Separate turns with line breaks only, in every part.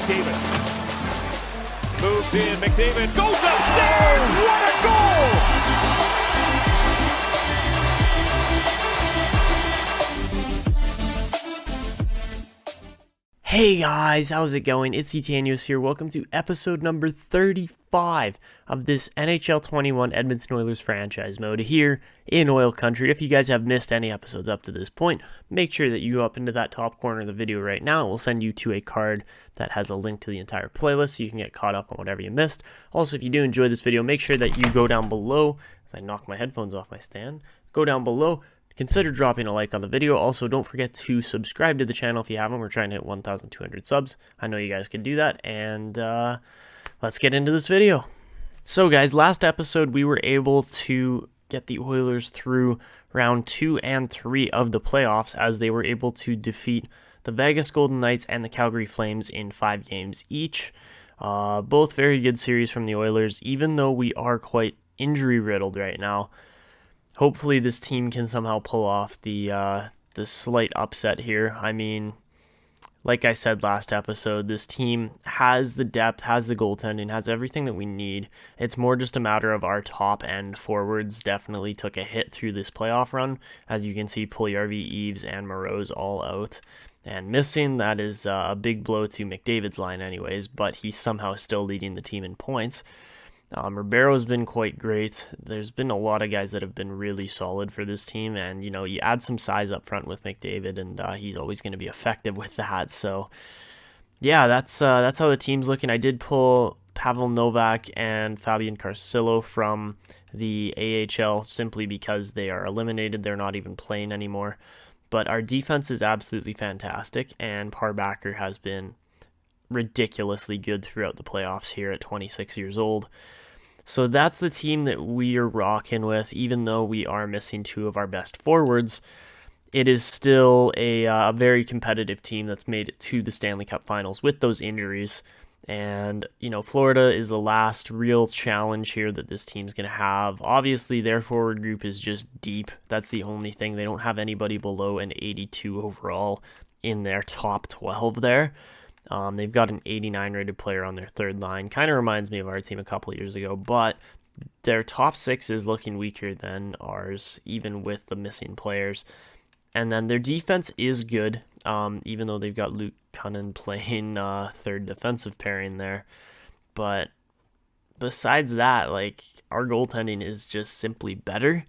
McDavid. Moves in, McDavid goes upstairs! What a goal!
Hey guys, how's it going? It's Etanyos here. Welcome to episode number 35 of this NHL 21 Edmonton Oilers Franchise Mode here in Oil Country. If you guys have missed any episodes up to this point, make sure that you go up into that top corner of the video right now. We'll send you to a card that has a link to the entire playlist so you can get caught up on whatever you missed. Also, if you do enjoy this video, make sure that you go down below, as I knock my headphones off my stand, go down below. Consider dropping a like on the video. Also, don't forget to subscribe to the channel if you haven't. We're trying to hit 1,200 subs. I know you guys can do that, and let's get into this video. So guys, last episode we were able to get the Oilers through round 2 and 3 of the playoffs as they were able to defeat the Vegas Golden Knights and the Calgary Flames in 5 games each. Both very good series from the Oilers, even though we are quite injury-riddled right now. Hopefully this team can somehow pull off the slight upset here. I mean, like I said last episode, this team has the depth, has the goaltending, has everything that we need. It's more just a matter of our top end forwards definitely took a hit through this playoff run. As you can see, Puljujarvi, Eves, and Moreau's all out and missing. That is a big blow to McDavid's line anyways, but he's somehow still leading the team in points. Ribeiro's been quite great. There's been a lot of guys that have been really solid for this team, and you know, you add some size up front with McDavid, and he's always going to be effective with that. So, yeah, that's how the team's looking. I did pull Pavel Novak and Fabian Carcillo from the AHL simply because they are eliminated. They're not even playing anymore. But our defense is absolutely fantastic, and Parbacker has been ridiculously good throughout the playoffs here at 26 years old. So that's the team that we are rocking with. Even though we are missing 2 of our best forwards, it is still a very competitive team that's made it to the Stanley Cup Finals with those injuries. And, you know, Florida is the last real challenge here that this team's going to have. Obviously, their forward group is just deep. That's the only thing. They don't have anybody below an 82 overall in their top 12 there. They've got an 89 rated player on their third line. Kind of reminds me of our team a couple of years ago, but their top 6 is looking weaker than ours, even with the missing players. And then their defense is good, even though they've got Luke Cunnin playing third defensive pairing there. But besides that, like, our goaltending is just simply better.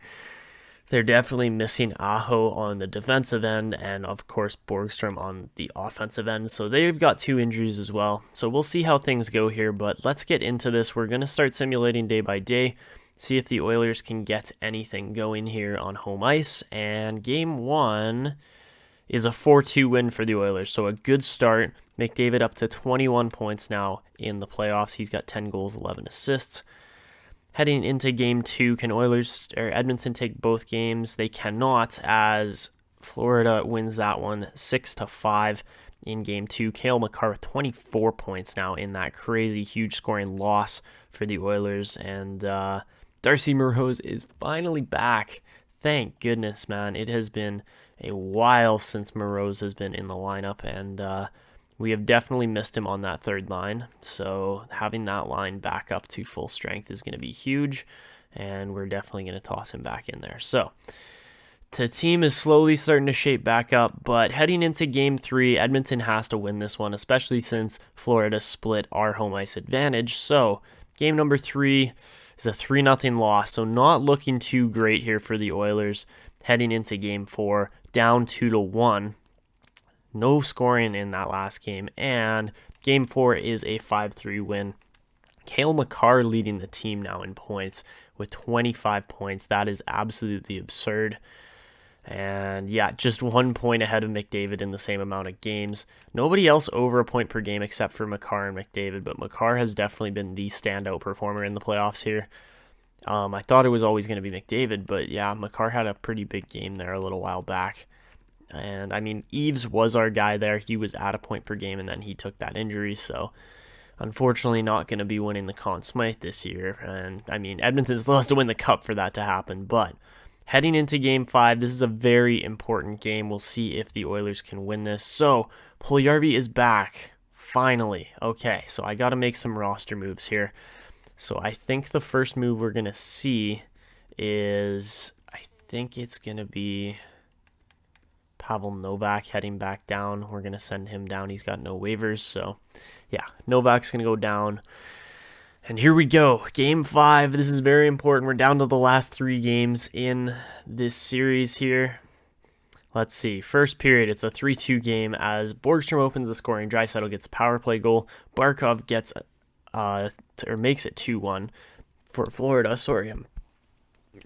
They're definitely missing Aho on the defensive end and, of course, Borgstrom on the offensive end. So they've got 2 injuries as well. So we'll see how things go here, but let's get into this. We're going to start simulating day by day, see if the Oilers can get anything going here on home ice. And game 1 is a 4-2 win for the Oilers, so a good start. McDavid up to 21 points now in the playoffs. He's got 10 goals, 11 assists. Heading into game 2, can Edmonton take both games? They cannot, as Florida wins that one 6-5 in game 2. Cale Makar with 24 points now in that crazy huge scoring loss for the Oilers. And Darcy Moreau is finally back. Thank goodness, man. It has been a while since Moreau has been in the lineup, and we have definitely missed him on that third line, so having that line back up to full strength is going to be huge, and we're definitely going to toss him back in there. So the team is slowly starting to shape back up, but heading into Game 3, Edmonton has to win this one, especially since Florida split our home ice advantage. So game number 3 is a 3-0 loss, so not looking too great here for the Oilers. Heading into Game 4, down 2-1. No scoring in that last game, and Game 4 is a 5-3 win. Cale Makar leading the team now in points with 25 points. That is absolutely absurd. And yeah, just 1 point ahead of McDavid in the same amount of games. Nobody else over a point per game except for Makar and McDavid, but Makar has definitely been the standout performer in the playoffs here. I thought it was always going to be McDavid, but yeah, Makar had a pretty big game there a little while back. And I mean, Eves was our guy there. He was at a point per game, and then he took that injury. So unfortunately not going to be winning the Conn Smythe this year. And I mean, Edmonton still has to win the Cup for that to happen. But heading into Game 5, this is a very important game. We'll see if the Oilers can win this. So Puljujarvi is back Finally. Okay, so I got to make some roster moves here. So I think the first move we're going to see is, I think it's going to be Pavel Novak heading back down. We're going to send him down. He's got no waivers. So, yeah, Novak's going to go down. And here we go. Game 5. This is very important. We're down to the last 3 games in this series here. Let's see. First period, it's a 3-2 game as Borgstrom opens the scoring. Draisaitl gets a power play goal. Barkov gets or makes it 2-1 for Florida. Sorry, I'm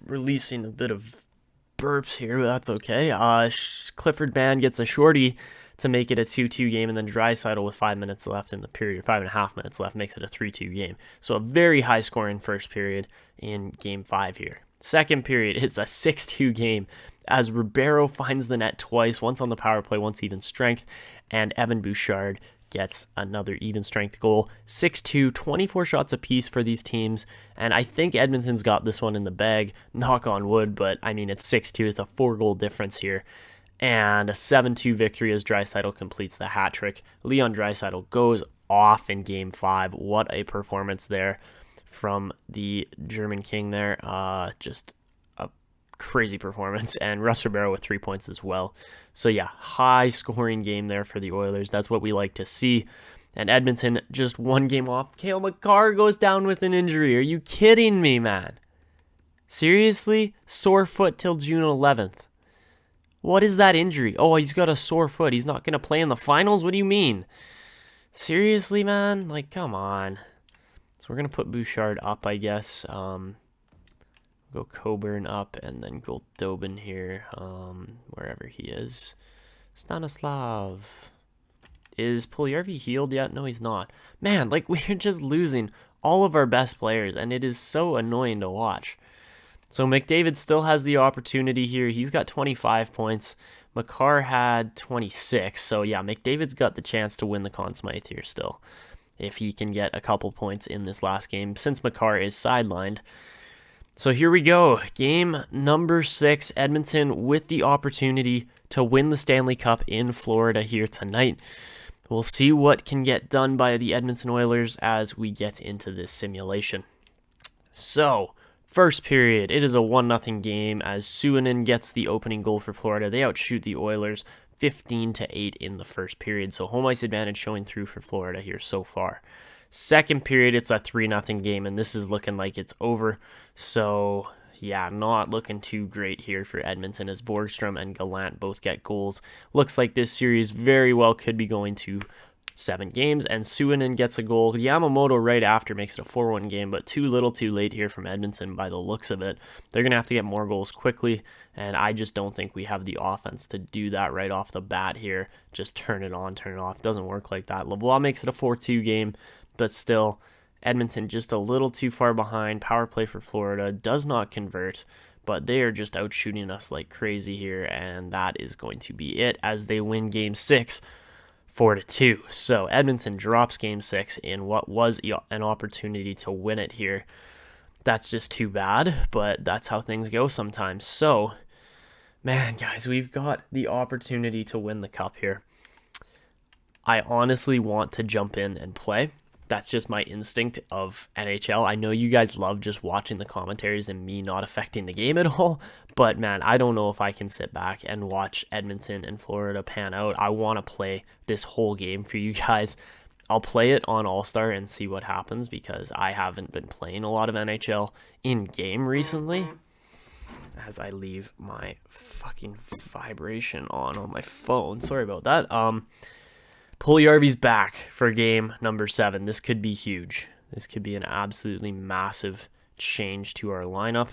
releasing a bit of burps here, but that's okay. Clifford Band gets a shorty to make it a 2-2 game, and then Draisaitl with 5 minutes left in the period, 5.5 minutes left, makes it a 3-2 game. So a very high scoring first period in game 5 here. Second period, it's a 6-2 game as Ribeiro finds the net twice, once on the power play, once even strength, and Evan Bouchard gets another even strength goal. 6-2, 24 shots apiece for these teams, and I think Edmonton's got this one in the bag, knock on wood, but I mean, it's 6-2, it's a 4-goal difference here, and a 7-2 victory as Draisaitl completes the hat trick. Leon Draisaitl goes off in game 5. What a performance there from the German King there. Just a crazy performance, and Russ Ribeiro with 3 points as well. So yeah, high scoring game there for the Oilers. That's what we like to see. And Edmonton just 1 game off. Cale Makar goes down with an injury. Are you kidding me, man? Seriously? Sore foot till June 11th. What is that injury? Oh, he's got a sore foot. He's not going to play in the finals? What do you mean? Seriously, man? Like, come on. So we're going to put Bouchard up, I guess. Go Coburn up and then Goldobin here, wherever he is. Stanislav. Is Puljujarvi healed yet? No, he's not. Man, like, we're just losing all of our best players, and it is so annoying to watch. So McDavid still has the opportunity here. He's got 25 points. Makar had 26. So, yeah, McDavid's got the chance to win the Conn Smythe here still, if he can get a couple points in this last game, since Makar is sidelined. So here we go. Game number 6. Edmonton with the opportunity to win the Stanley Cup in Florida here tonight. We'll see what can get done by the Edmonton Oilers as we get into this simulation. So, first period, it is a 1-0 game as Suonen gets the opening goal for Florida. They outshoot the Oilers 15-8 in the first period. So home ice advantage showing through for Florida here so far. Second period, it's a 3-0 game, and this is looking like it's over. So, yeah, not looking too great here for Edmonton as Borgstrom and Gallant both get goals. Looks like this series very well could be going to 7 games, and Suonen gets a goal. Yamamoto right after makes it a 4-1 game, but too little too late here from Edmonton by the looks of it. They're going to have to get more goals quickly, and I just don't think we have the offense to do that right off the bat here. Just turn it on, turn it off. Doesn't work like that. Lavoie makes it a 4-2 game, but still, Edmonton just a little too far behind. Power play for Florida does not convert, but they are just out shooting us like crazy here, and that is going to be it as they win Game 6 4-2. So Edmonton drops Game 6 in what was an opportunity to win it here. That's just too bad, but that's how things go sometimes. So, man, guys, we've got the opportunity to win the cup here. I honestly want to jump in and play. That's just my instinct of NHL. I know you guys love just watching the commentaries and me not affecting the game at all, but man, I don't know if I can sit back and watch Edmonton and Florida pan out. I want to play this whole game for you guys. I'll play it on All-Star and see what happens because I haven't been playing a lot of NHL in-game recently. As I leave my fucking vibration on my phone. Sorry about that. Puljujarvi's back for game number 7. This could be huge. This could be an absolutely massive change to our lineup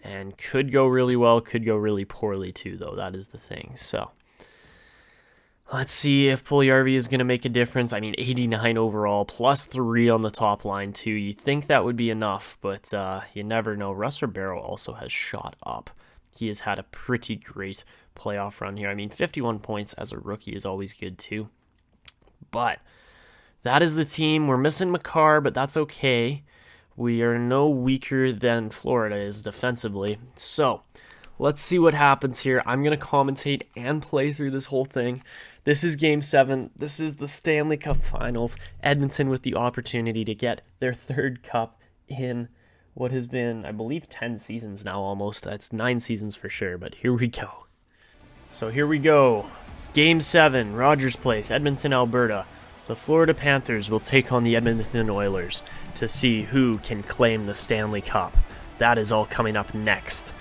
and could go really well, could go really poorly too, though. That is the thing. So let's see if Puljujarvi is going to make a difference. I mean, 89 overall, plus 3 on the top line too. You think that would be enough, but you never know. Russ Ribeiro also has shot up. He has had a pretty great playoff run here. I mean, 51 points as a rookie is always good too. But that is the team. We're missing Makar, but that's okay. We are no weaker than Florida is defensively. So let's see what happens here. I'm going to commentate and play through this whole thing. This is Game 7. This is the Stanley Cup Finals. Edmonton with the opportunity to get their third cup in what has been, I believe, 10 seasons now almost. That's 9 seasons for sure, but here we go. So here we go. Game 7, Rogers Place, Edmonton, Alberta. The Florida Panthers will take on the Edmonton Oilers to see who can claim the Stanley Cup. That is all coming up next.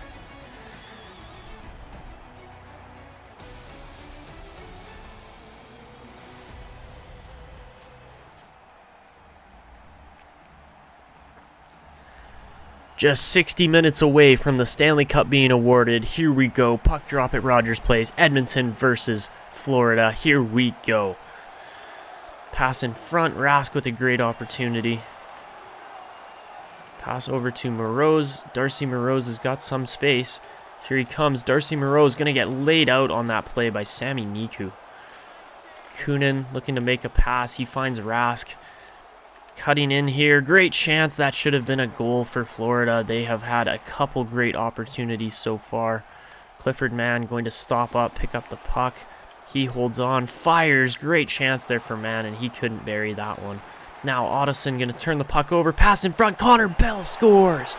Just 60 minutes away from the Stanley Cup being awarded. Here we go. Puck drop at Rogers Place. Edmonton versus Florida. Here we go. Pass in front. Rask with a great opportunity. Pass over to Moroz. Darcy Moroz has got some space. Here he comes. Darcy Moroz going to get laid out on that play by Sami Niku. Kunin looking to make a pass. He finds Rask. Cutting in here, great chance. That should have been a goal for Florida. They have had a couple great opportunities so far. Clifford Mann going to stop up, pick up the puck. He holds on, fires. Great chance there for Mann, and he couldn't bury that one. Now Ottoson going to turn the puck over, pass in front. Connor Bell scores.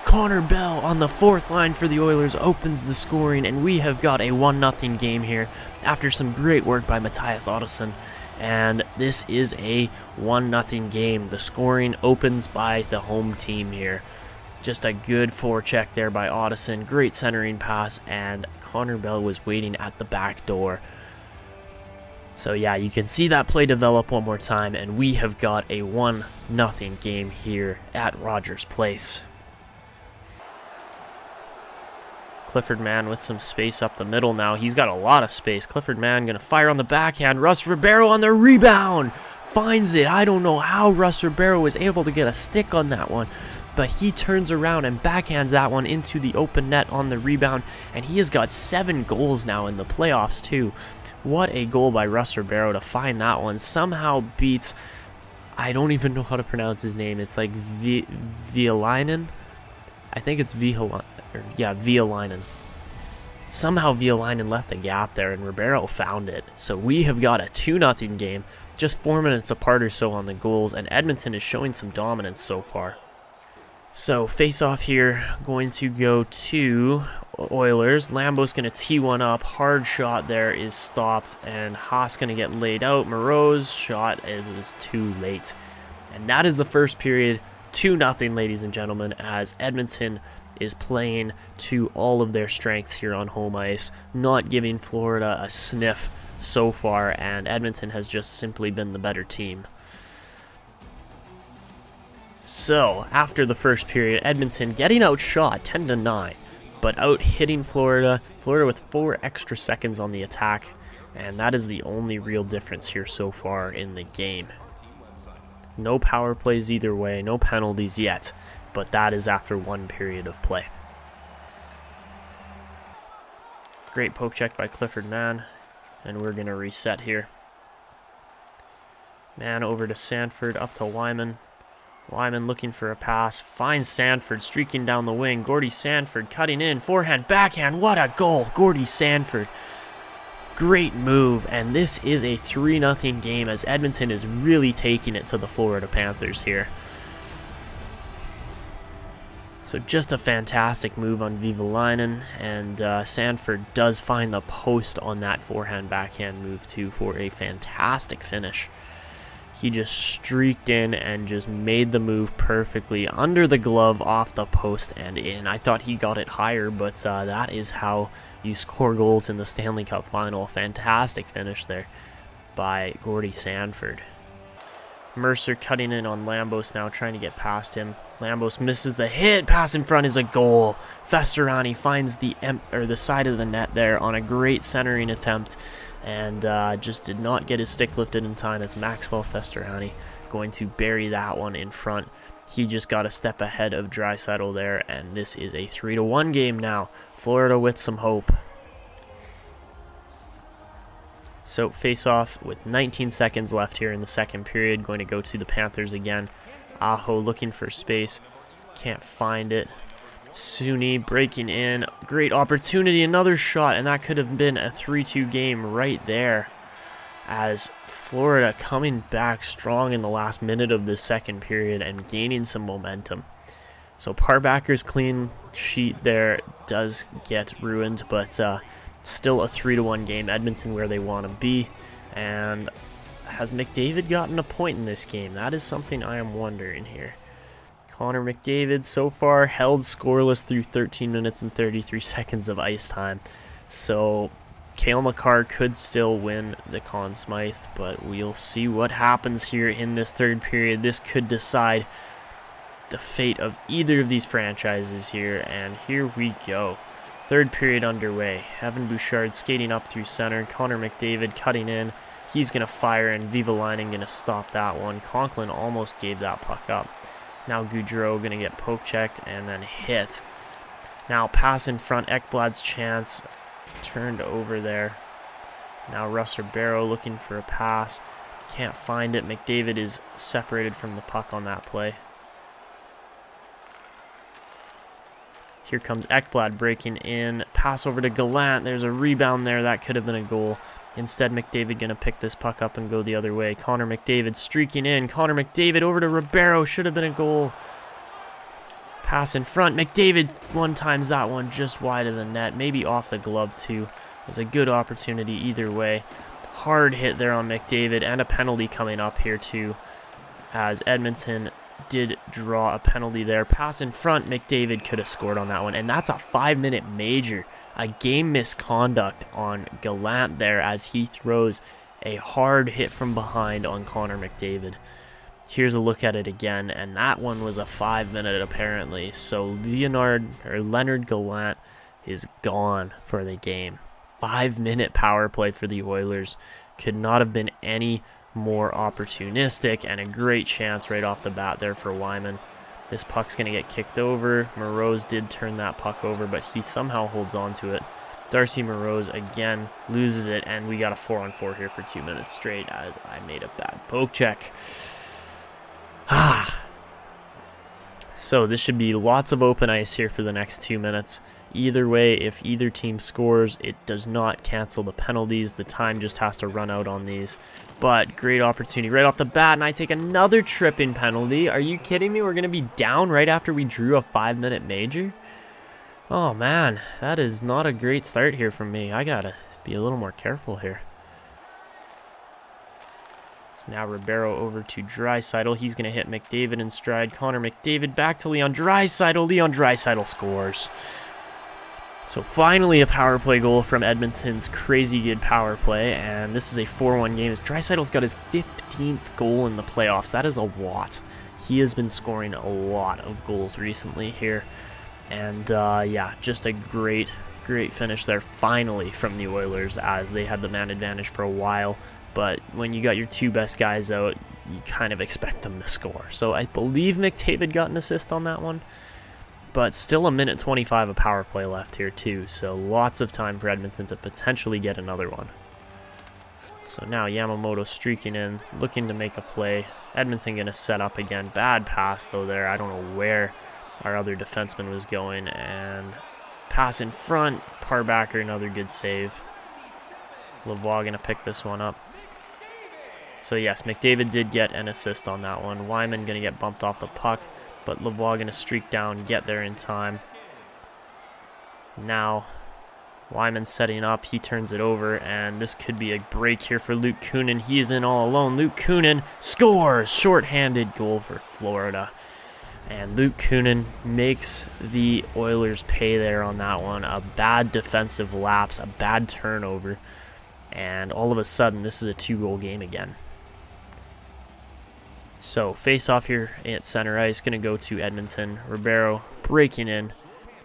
Connor Bell on the fourth line for the Oilers opens the scoring, and we have got a 1-0 game here after some great work by Matthias Ottoson. And this is a 1-0 game. The scoring opens by the home team here. Just a good forecheck there by Ottoson. Great centering pass, and Connor Bell was waiting at the back door. So yeah, you can see that play develop one more time, and we have got a 1-0 game here at Rogers Place. Clifford Mann with some space up the middle now. He's got a lot of space. Clifford Mann going to fire on the backhand. Russ Ribeiro on the rebound. Finds it. I don't know how Russ Ribeiro was able to get a stick on that one, but he turns around and backhands that one into the open net on the rebound, and he has got 7 goals now in the playoffs too. What a goal by Russ Ribeiro to find that one. Somehow beats, I don't even know how to pronounce his name. It's like Vialainen. I think it's Vialainen. Somehow Vialainen left a gap there, and Ribeiro found it. So we have got a 2-0 game, just 4 minutes apart or so on the goals, and Edmonton is showing some dominance so far. So face-off here, going to go to Oilers. Lambo's going to tee one up. Hard shot there is stopped, and Haas going to get laid out. Moreau's shot, it was too late. And that is the first period. 2-0, ladies and gentlemen, as Edmonton is playing to all of their strengths here on home ice, not giving Florida a sniff so far, and Edmonton has just simply been the better team. So, after the first period, Edmonton getting outshot 10-9, but out hitting Florida with 4 extra seconds on the attack, and that is the only real difference here so far in the game. No power plays either way, no penalties yet, but that is after 1 period of play. Great poke check by Clifford Mann, and we're going to reset here. Mann over to Sanford, up to Wyman. Wyman looking for a pass, finds Sanford streaking down the wing. Gordy Sanford cutting in, forehand, backhand, what a goal! Gordy Sanford. Great move, and this is a 3-0 game as Edmonton is really taking it to the Florida Panthers here. So just a fantastic move on Vialainen, and Sanford does find the post on that forehand backhand move too for a fantastic finish. He just streaked in and just made the move perfectly under the glove, off the post, and in. I thought he got it higher, but that is how you score goals in the Stanley Cup Final. Fantastic finish there by Gordy Sanford. Mercer cutting in on Lambos now, trying to get past him. Lambos misses the hit. Pass in front is a goal. Festerani finds the side of the net there on a great centering attempt, and just did not get his stick lifted in time as Maxwell Festerani going to bury that one in front. He just got a step ahead of Draisaitl there, and this is a 3-1 game now. Florida with some hope. So face-off with 19 seconds left here in the second period. Going to go to the Panthers again. Aho looking for space. Can't find it. Suni breaking in. Great opportunity. Another shot, and that could have been a 3-2 game right there. as Florida coming back strong in the last minute of the second period and gaining some momentum. So Parbacker's clean sheet there does get ruined, but still a 3-1 game. Edmonton where they want to be. And has McDavid gotten a point in this game? That is something I am wondering here. Connor McDavid so far held scoreless through 13 minutes and 33 seconds of ice time. So Cale Makar could still win the Conn Smythe, but we'll see what happens here in this third period. This could decide the fate of either of these franchises here, and here we go. Third period underway. Evan Bouchard skating up through center. Connor McDavid cutting in. He's going to fire, and Vivalainen going to stop that one. Conklin almost gave that puck up. Now Gaudreau going to get poke checked and then hit. Now pass in front. Ekblad's chance. Turned over there. Now Russ Ribeiro looking for a pass. Can't find it. McDavid is separated from the puck on that play. Here comes Ekblad breaking in. Pass over to Gallant. There's a rebound there. That could have been a goal. Instead, McDavid going to pick this puck up and go the other way. Connor McDavid streaking in. Connor McDavid over to Ribeiro. Should have been a goal. Pass in front. McDavid one times that one just wide of the net. Maybe off the glove too. It was a good opportunity either way. Hard hit there on McDavid, and a penalty coming up here too, as Edmonton did draw a penalty there. Pass in front. McDavid could have scored on that one, and that's a 5-minute major. A game misconduct on Gallant there as he throws a hard hit from behind on Connor McDavid. Here's a look at it again, and that one was a 5-minute apparently. So Leonard Gallant is gone for the game. 5-minute power play for the Oilers. Could not have been any more opportunistic, and a great chance right off the bat there for Wyman. This puck's going to get kicked over. Moroz did turn that puck over, but he somehow holds on to it. Darcy Moroz again loses it, and we got a 4-on-4 here for 2 minutes straight as I made a bad poke check. So this should be lots of open ice here for the next 2 minutes. Either way, if either team scores, it does not cancel the penalties. The time just has to run out on these. But great opportunity right off the bat, and I take another tripping penalty. Are you kidding me? We're going to be down right after we drew a 5-minute major? Oh man, that is not a great start here for me. I got to be a little more careful here. Now Ribeiro over to Draisaitl. He's going to hit McDavid in stride. Connor McDavid back to Leon Draisaitl. Leon Draisaitl scores. So finally a power play goal from Edmonton's crazy good power play. And this is a 4-1 game. Draisaitl's got his 15th goal in the playoffs. That is a lot. He has been scoring a lot of goals recently here. And yeah, just a great finish there finally from the Oilers, as they had the man advantage for a while. But when you got your two best guys out, you kind of expect them to score. So I believe McDavid got an assist on that one. But still a minute 25 of power play left here too. So lots of time for Edmonton to potentially get another one. So now Yamamoto streaking in, looking to make a play. Edmonton going to set up again. Bad pass though there. I don't know where our other defenseman was going. And pass in front. Parbacker, another good save. Lavoie going to pick this one up. So yes, McDavid did get an assist on that one. Wyman going to get bumped off the puck, but Lavoie going to streak down, get there in time. Now, Wyman setting up, he turns it over, and this could be a break here for Luke Kunin. He is in all alone. Luke Kunin scores! Short-handed goal for Florida. And Luke Kunin makes the Oilers pay there on that one. A bad defensive lapse, a bad turnover. And all of a sudden, this is a 2-goal game again. So, face-off here at center ice, going to go to Edmonton. Ribeiro breaking in.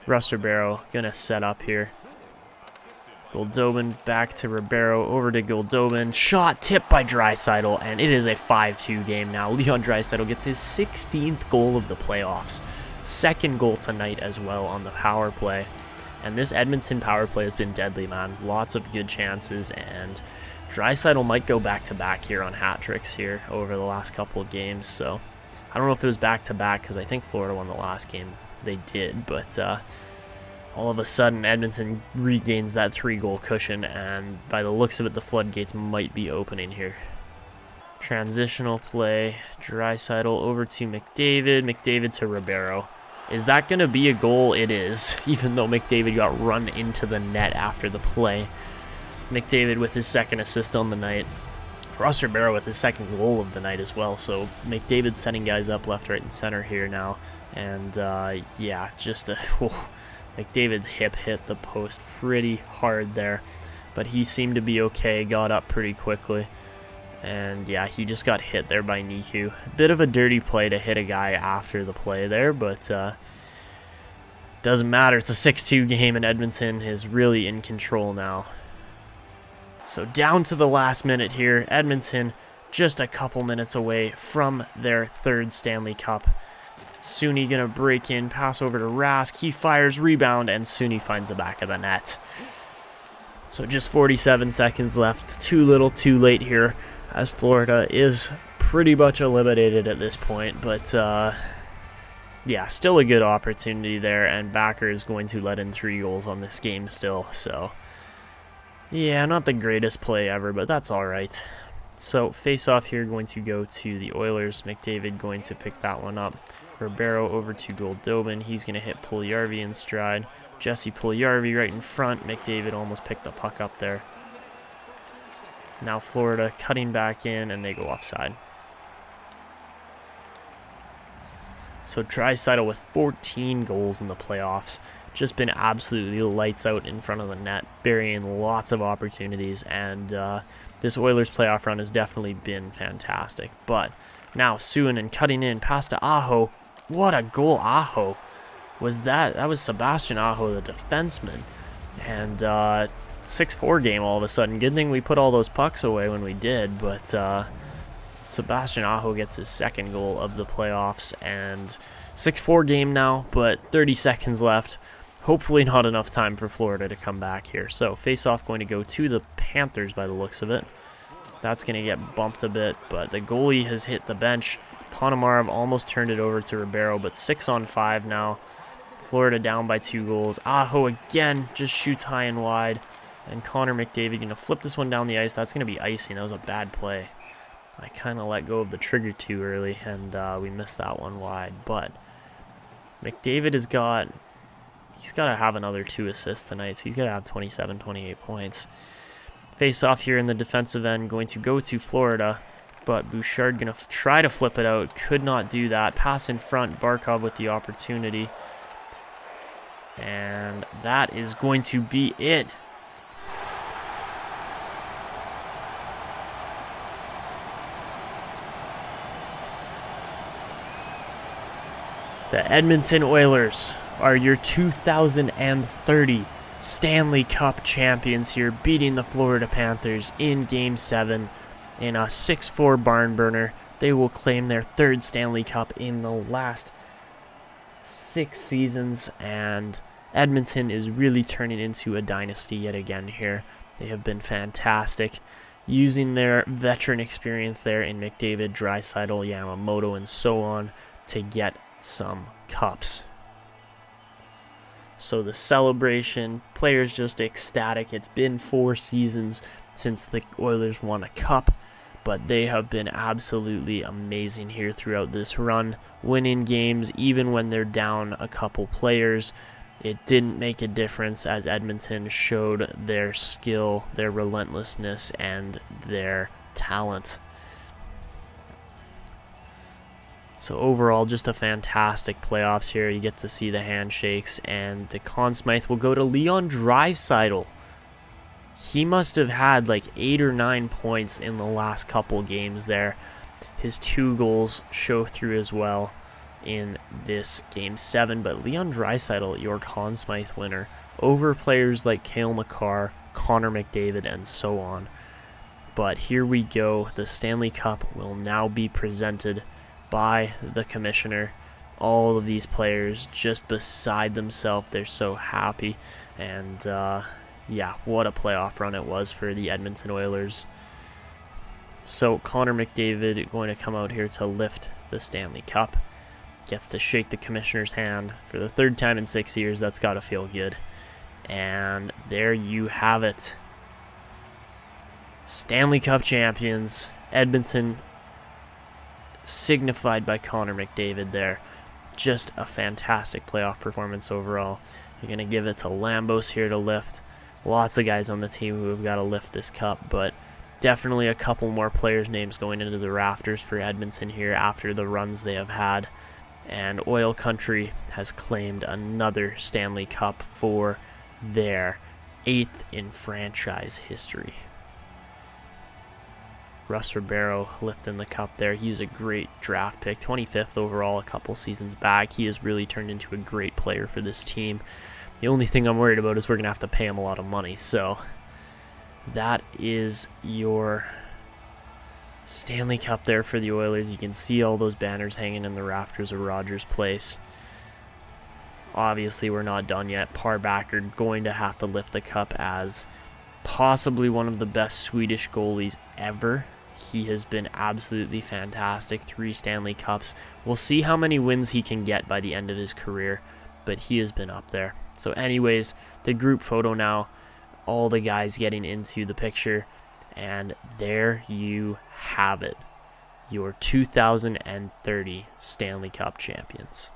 Russ Ribeiro going to set up here. Goldobin back to Ribeiro, over to Goldobin. Shot tipped by Draisaitl, and it is a 5-2 game now. Leon Draisaitl gets his 16th goal of the playoffs. Second goal tonight as well on the power play. And this Edmonton power play has been deadly, man. Lots of good chances, and Draisaitl might go back-to-back here on hat tricks here over the last couple of games. So I don't know if it was back-to-back because I think Florida won the last game. They did, but all of a sudden Edmonton regains that 3-goal cushion, and by the looks of it, the floodgates might be opening here. Transitional play, Draisaitl over to McDavid, McDavid to Ribeiro. Is that going to be a goal? It is, even though McDavid got run into the net after the play. McDavid with his second assist on the night. Ross Ribeiro with his second goal of the night as well. So McDavid setting guys up left, right, and center here now. And yeah, just a... McDavid's hip hit the post pretty hard there. But he seemed to be okay, got up pretty quickly. And yeah, he just got hit there by Niku. Bit of a dirty play to hit a guy after the play there, but doesn't matter. It's a 6-2 game, and Edmonton is really in control now. So down to the last minute here. Edmonton just a couple minutes away from their 3rd Stanley Cup. Suni gonna break in, pass over to Rask. He fires, rebound, and Suni finds the back of the net. So just 47 seconds left. Too little, too late here, as Florida is pretty much eliminated at this point. But yeah, still a good opportunity there, and Backer is going to let in 3 goals on this game still. So yeah, not the greatest play ever, but that's all right. So face-off here going to go to the Oilers. McDavid going to pick that one up. Ribeiro over to Goldobin. He's going to hit Puljujarvi in stride. Jesse Puljujarvi right in front. McDavid almost picked the puck up there. Now Florida cutting back in, and they go offside. So Draisaitl with 14 goals in the playoffs. Just been absolutely lights out in front of the net, burying lots of opportunities, and this Oilers playoff run has definitely been fantastic. But now Suhonen cutting in, pass to Aho. What a goal Aho was that. That was Sebastian Aho, the defenseman. And 6-4 game all of a sudden. Good thing we put all those pucks away when we did, but Sebastian Aho gets his 2nd goal of the playoffs, and 6-4 game now, but 30 seconds left. Hopefully not enough time for Florida to come back here. So face-off going to go to the Panthers by the looks of it. That's going to get bumped a bit, but the goalie has hit the bench. Ponomarev almost turned it over to Ribeiro, but 6-on-5 now. Florida down by 2 goals. Aho again just shoots high and wide. And Connor McDavid going to flip this one down the ice. That's going to be icing. That was a bad play. I kind of let go of the trigger too early, and we missed that one wide. But McDavid has got... He's got to have another 2 assists tonight, so he's got to have 27, 28 points. Face-off here in the defensive end going to go to Florida, but Bouchard going to try to flip it out. Could not do that. Pass in front, Barkov with the opportunity. And that is going to be it. The Edmonton Oilers are your 2030 Stanley Cup champions here, beating the Florida Panthers in Game 7 in a 6-4 barn burner. They will claim their 3rd Stanley Cup in the last 6 seasons, and Edmonton is really turning into a dynasty yet again here. They have been fantastic, using their veteran experience there in McDavid, Draisaitl, Yamamoto, and so on to get some cups. So the celebration, players just ecstatic. It's been 4 seasons since the Oilers won a cup, but they have been absolutely amazing here throughout this run, winning games even when they're down a couple players. It didn't make a difference, as Edmonton showed their skill, their relentlessness, and their talent. So overall, just a fantastic playoffs here. You get to see the handshakes, and the Conn Smythe will go to Leon Draisaitl. He must have had like 8 or 9 points in the last couple games there. His 2 goals show through as well in this Game 7. But Leon Draisaitl, your Conn Smythe winner, over players like Cale Makar, Connor McDavid, and so on. But here we go. The Stanley Cup will now be presented by the commissioner. All of these players just beside themselves. They're so happy. And yeah, what a playoff run it was for the Edmonton Oilers. So Connor McDavid going to come out here to lift the Stanley Cup. gets to shake the commissioner's hand for the 3rd time in 6 years. That's got to feel good. And there you have it. Stanley Cup champions, Edmonton, signified by Connor McDavid there. Just a fantastic playoff performance overall. You're going to give it to Lambos here to lift. Lots of guys on the team who have got to lift this cup, but definitely a couple more players' names going into the rafters for Edmonton here after the runs they have had. And Oil Country has claimed another Stanley Cup for their 8th in franchise history. Russ Ribeiro lifting the cup there. He was a great draft pick, 25th overall a couple seasons back. He has really turned into a great player for this team. The only thing I'm worried about is we're going to have to pay him a lot of money. So that is your Stanley Cup there for the Oilers. You can see all those banners hanging in the rafters of Rogers Place. Obviously, we're not done yet. Parbacker going to have to lift the cup as possibly one of the best Swedish goalies ever. He has been absolutely fantastic. 3 Stanley Cups. We'll see how many wins he can get by the end of his career, but he has been up there. So anyways, the group photo now, all the guys getting into the picture, and there you have it. Your 2030 Stanley Cup champions.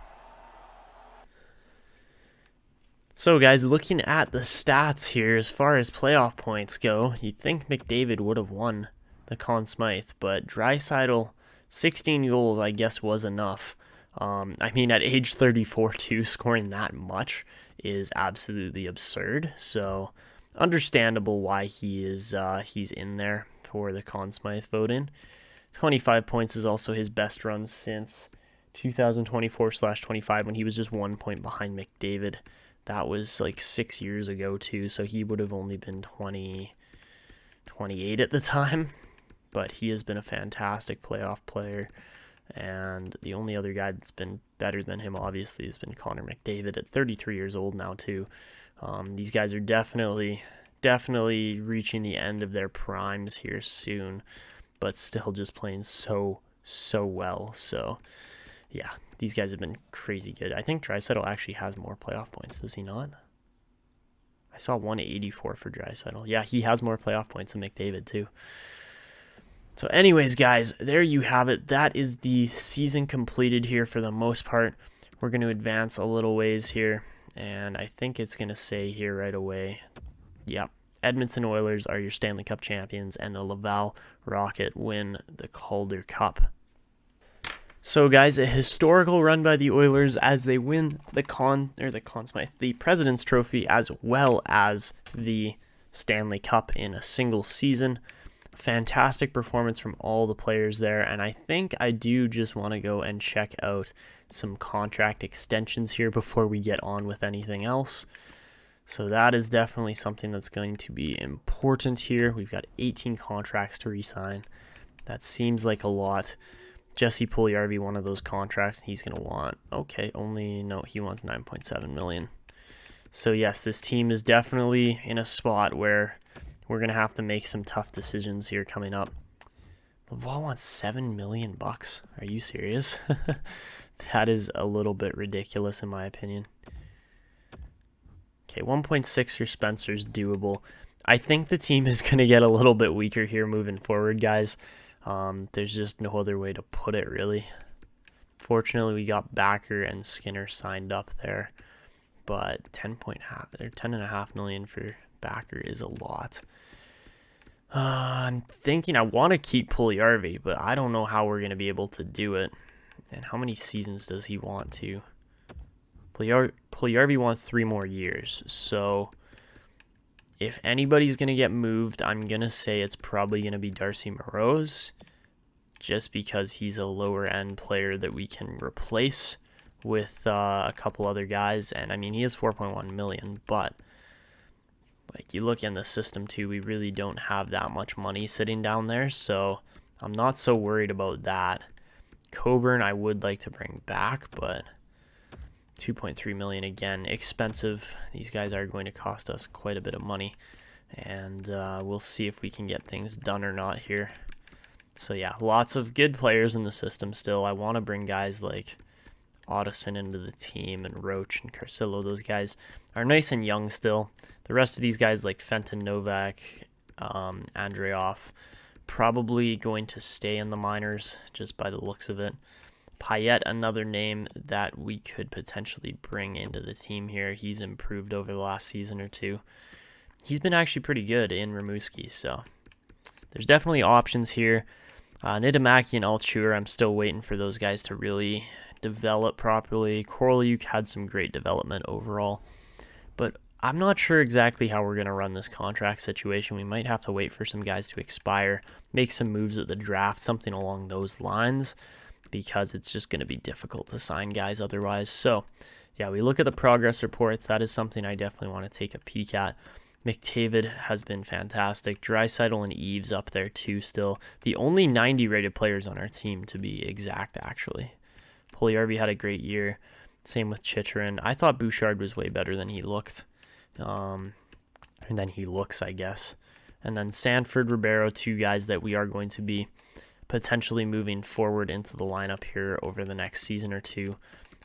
So guys, looking at the stats here, as far as playoff points go, you'd think McDavid would have won the Conn Smythe, but Draisaitl, 16 goals, I guess, was enough. I mean, at age 34 too, scoring that much is absolutely absurd. So, understandable why he's in there for the Conn Smythe voting. 25 points is also his best run since 2024/25 when he was just 1 point behind McDavid. That was like 6 years ago too, so he would have only been 28 at the time. But he has been a fantastic playoff player, and the only other guy that's been better than him, obviously, has been Connor McDavid at 33 years old now too. These guys are definitely reaching the end of their primes here soon, but still just playing so well. So, yeah, these guys have been crazy good. I think Draisaitl actually has more playoff points, does he not? I saw 184 for Draisaitl. Yeah, he has more playoff points than McDavid too. So anyways, guys, there you have it. That is the season completed here for the most part. We're going to advance a little ways here, and I think it's going to say here right away, yep, Edmonton Oilers are your Stanley Cup champions, and the Laval Rocket win the Calder Cup. So, guys, a historical run by the Oilers as they win the President's Trophy, as well as the Stanley Cup in a single season. Fantastic performance from all the players there, and I think I do just want to go and check out some contract extensions here before we get on with anything else. So that is definitely something that's going to be important here. We've got 18 contracts to re-sign. That seems like a lot. Jesse Puljujarvi, one of those contracts, he's going to want, he wants $9.7 million. So yes, this team is definitely in a spot where we're going to have to make some tough decisions here coming up. Laval wants $7 million. Are you serious? That is a little bit ridiculous in my opinion. Okay, 1.6 for Spencer's doable. I think the team is going to get a little bit weaker here moving forward, guys. There's just no other way to put it, really. Fortunately, we got Backer and Skinner signed up there, but $10.5 million for Backer is a lot. I'm thinking I want to keep Puljujarvi, but I don't know how we're going to be able to do it. And how many seasons does he want to? Puljujarvi wants 3 more years. So if anybody's going to get moved, I'm going to say it's probably going to be Darcy Moroz, just because he's a lower end player that we can replace with a couple other guys. And I mean, he has $4.1 million, but like, you look in the system too, we really don't have that much money sitting down there, so I'm not so worried about that. Coburn I would like to bring back, but $2.3 million, again, expensive. These guys are going to cost us quite a bit of money, and we'll see if we can get things done or not here. So yeah, lots of good players in the system still. I want to bring guys like Ottoson into the team, and Roach and Carcillo. Those guys are nice and young still. The rest of these guys like Fenton, Novak, Andreoff, probably going to stay in the minors just by the looks of it. Payet, another name that we could potentially bring into the team here. He's improved over the last season or two. He's been actually pretty good in Rimouski, so there's definitely options here. Nidomaki and Altucher, I'm still waiting for those guys to really develop properly. Korolyuk had some great development overall, but I'm not sure exactly how we're going to run this contract situation. We might have to wait for some guys to expire, make some moves at the draft, something along those lines, because it's just going to be difficult to sign guys otherwise. So, yeah, we look at the progress reports. That is something I definitely want to take a peek at. McDavid has been fantastic. Draisaitl and Eves up there too still. The only 90 rated players on our team, to be exact, actually. Puljujärvi had a great year. Same with Chychrun. I thought Bouchard was way better than he looked. And then he looks, I guess. And then Sanford, Ribeiro, two guys that we are going to be potentially moving forward into the lineup here over the next season or two.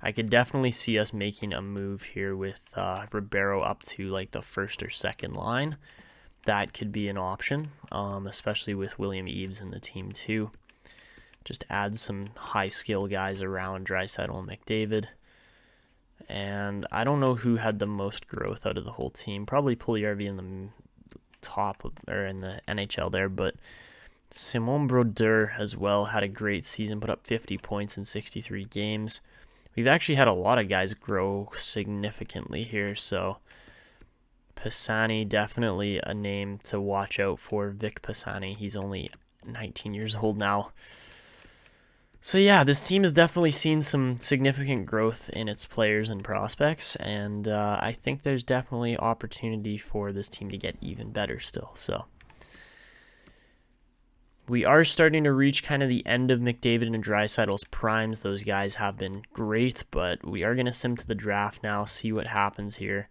I could definitely see us making a move here with Ribeiro up to like the first or second line. That could be an option, especially with William Eves in the team too. Just add some high skill guys around Draisaitl and McDavid. And I don't know who had the most growth out of the whole team. Probably Puljujärvi in the top or in the NHL there, but Simon Brodeur as well had a great season, put up 50 points in 63 games. We've actually had a lot of guys grow significantly here, so Pisani, definitely a name to watch out for. Vic Pisani, he's only 19 years old now. So yeah, this team has definitely seen some significant growth in its players and prospects, and I think there's definitely opportunity for this team to get even better still. So we are starting to reach kind of the end of McDavid and Draisaitl's primes. Those guys have been great, but we are going to sim to the draft now, see what happens here.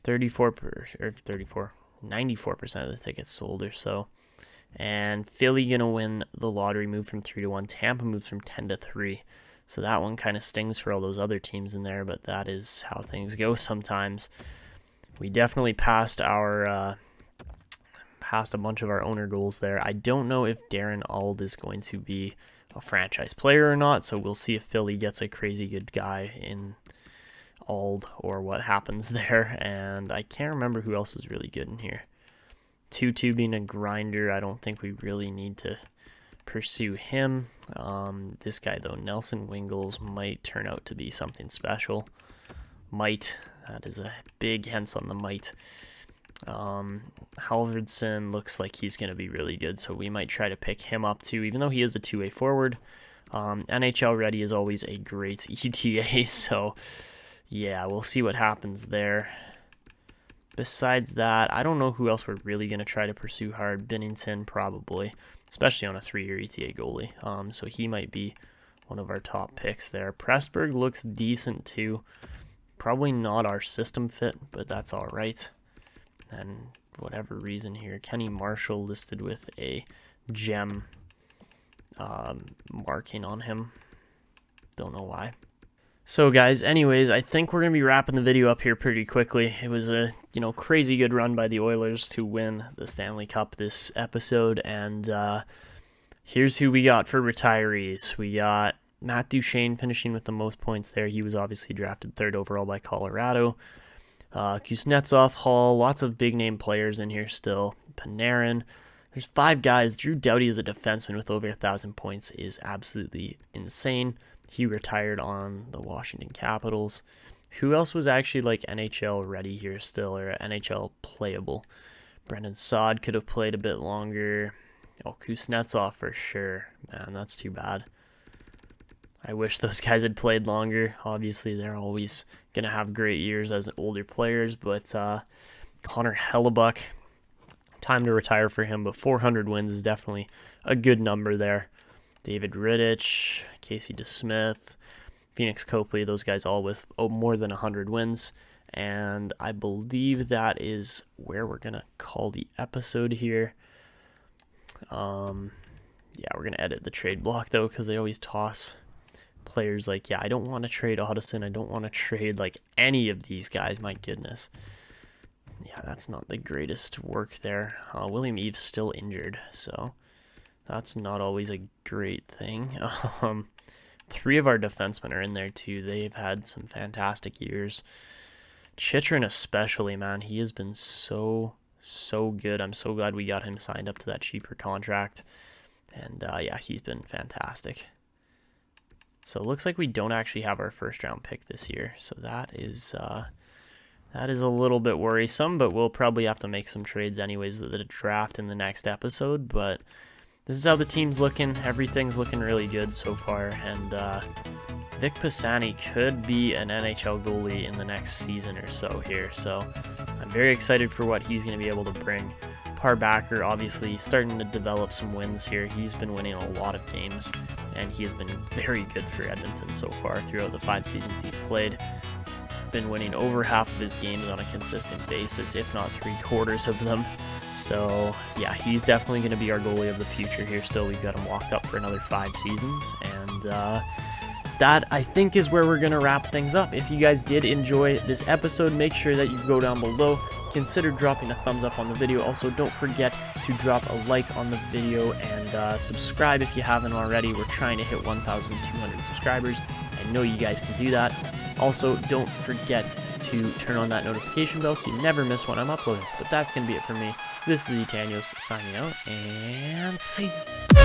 94% of the tickets sold or so. And Philly going to win the lottery, move from 3-1. Tampa moves from 10-3. So that one kind of stings for all those other teams in there, but that is how things go sometimes. We definitely passed a bunch of our owner goals there. I don't know if Darren Auld is going to be a franchise player or not, so we'll see if Philly gets a crazy good guy in Auld or what happens there. And I can't remember who else was really good in here. 2-2 being a grinder, I don't think we really need to pursue him. This guy, though, Nelson Wingles, might turn out to be something special. Might. That is a big hence on the might. Halvardson looks like he's going to be really good, so we might try to pick him up too, even though he is a two-way forward. NHL ready is always a great ETA, so yeah, we'll see what happens there. Besides that, I don't know who else we're really going to try to pursue hard. Binnington, probably, especially on a 3-year ETA goalie. So he might be one of our top picks there. Pressburg looks decent too. Probably not our system fit, but that's all right. And whatever reason here, Kenny Marshall listed with a gem marking on him. Don't know why. So guys, anyways, I think we're going to be wrapping the video up here pretty quickly. It was a, crazy good run by the Oilers to win the Stanley Cup this episode, and here's who we got for retirees. We got Matt Duchene finishing with the most points there. He was obviously drafted 3rd overall by Colorado. Kuznetsov, Hall, lots of big-name players in here still. Panarin. There's 5 guys. Drew Doughty as a defenseman with over 1,000 points is absolutely insane. He retired on the Washington Capitals. Who else was actually like NHL ready here still, or NHL playable? Brendan Saad could have played a bit longer. Oh, Kuznetsov for sure. Man, that's too bad. I wish those guys had played longer. Obviously, they're always going to have great years as older players, but Connor Hellebuck, time to retire for him, but 400 wins is definitely a good number there. David Rittich, Casey DeSmith, Phoenix Copley, those guys all with more than 100 wins. And I believe that is where we're going to call the episode here. Yeah, we're going to edit the trade block, though, because they always toss players like, yeah, I don't want to trade Ottoson. I don't want to trade like any of these guys. My goodness. Yeah, that's not the greatest work there. William Eve's still injured, so that's not always a great thing. 3 of our defensemen are in there too. They've had some fantastic years. Chychrun especially, man, he has been so good. I'm so glad we got him signed up to that cheaper contract. And yeah, he's been fantastic. So it looks like we don't actually have our first round pick this year. So that is a little bit worrisome, but we'll probably have to make some trades anyways at the draft in the next episode. But this is how the team's looking. Everything's looking really good so far. And Vic Pisani could be an NHL goalie in the next season or so here. So I'm very excited for what he's going to be able to bring. Parbacker obviously starting to develop some wins here. He's been winning a lot of games, and he has been very good for Edmonton so far throughout the 5 seasons he's played. Been winning over half of his games on a consistent basis, if not 3/4 of them. So yeah, he's definitely going to be our goalie of the future here. Still, we've got him locked up for another 5 seasons, and that I think is where we're going to wrap things up. If you guys did enjoy this episode, make sure that you go down below, consider dropping a thumbs up on the video. Also, don't forget to drop a like on the video and subscribe if you haven't already. We're trying to hit 1,200 subscribers. I know you guys can do that. Also, don't forget to turn on that notification bell so you never miss when I'm uploading. But that's going to be it for me. This is Etanyos signing out, and see you.